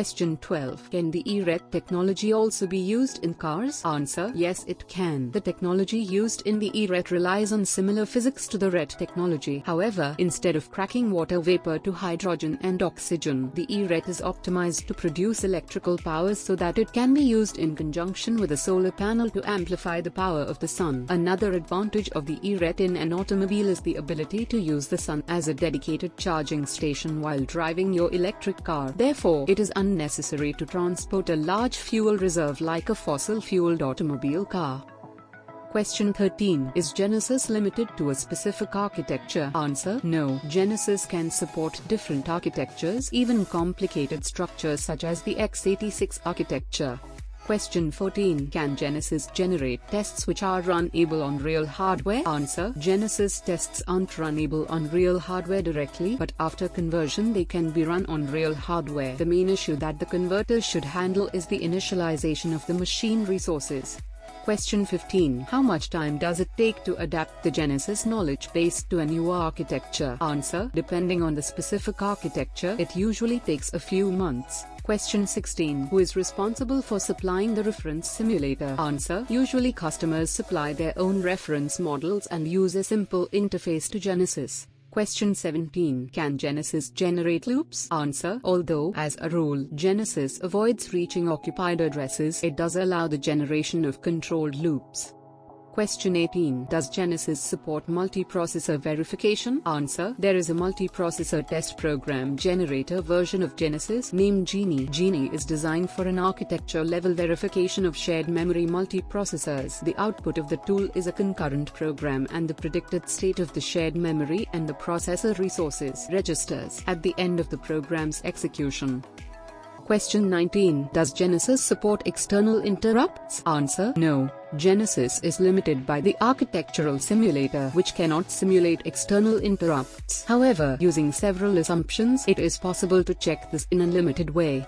Question 12. Can the eRET technology also be used in cars? Answer: yes, it can. The technology used in the eRET relies on similar physics to the RET technology. However, instead of cracking water vapor to hydrogen and oxygen, the eRET is optimized to produce electrical power so that it can be used in conjunction with a solar panel to amplify the power of the sun. Another advantage of the eRET in an automobile is the ability to use the sun as a dedicated charging station while driving your electric car. Therefore, it is unnecessary to transport a large fuel reserve like a fossil-fueled automobile car. Question 13. Is Genesys limited to a specific architecture? Answer: no. Genesys can support different architectures, even complicated structures such as the x86 architecture. Question 14. Can Genesys generate tests which are runnable on real hardware? Answer: Genesys tests aren't runnable on real hardware directly, but after conversion they can be run on real hardware. The main issue that the converter should handle is the initialization of the machine resources. Question 15. How much time does it take to adapt the Genesys knowledge base to a new architecture? Answer: depending on the specific architecture, it usually takes a few months. Question 16. Who is responsible for supplying the reference simulator? Answer: usually customers supply their own reference models and use a simple interface to Genesys. Question 17. Can Genesys generate loops? Answer: although, as a rule, Genesys avoids reaching occupied addresses, it does allow the generation of controlled loops. Question 18. Does Genesys support multiprocessor verification? Answer: there is a multiprocessor test program generator version of Genesys named Genie. Genie is designed for an architecture-level verification of shared memory multiprocessors. The output of the tool is a concurrent program and the predicted state of the shared memory and the processor resources registers at the end of the program's execution. Question 19. Does Genesys support external interrupts? Answer: no. Genesys is limited by the architectural simulator, which cannot simulate external interrupts. However, using several assumptions, it is possible to check this in a limited way.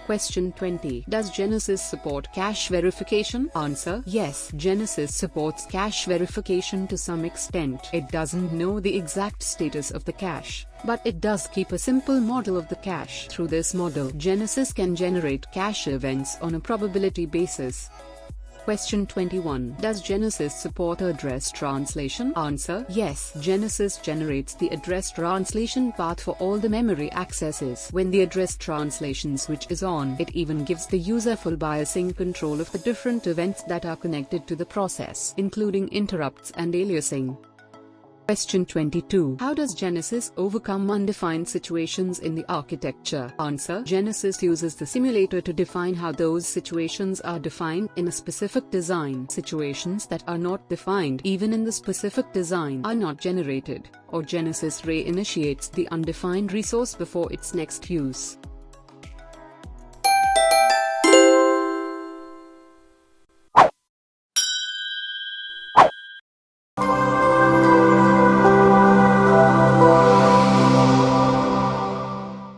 Question 20. Does Genesys support cache verification? Answer: yes. Genesys supports cache verification to some extent. It doesn't know the exact status of the cache, but it does keep a simple model of the cache. Through this model, Genesys can generate cache events on a probability basis. Question 21. Does Genesys support address translation? Answer: yes. Genesys generates the address translation path for all the memory accesses. When the address translation switch is on, it even gives the user full biasing control of the different events that are connected to the process, including interrupts and aliasing. Question 22. How does Genesys overcome undefined situations in the architecture? Answer: Genesys uses the simulator to define how those situations are defined in a specific design. Situations that are not defined even in the specific design are not generated, or Genesys reinitiates the undefined resource before its next use.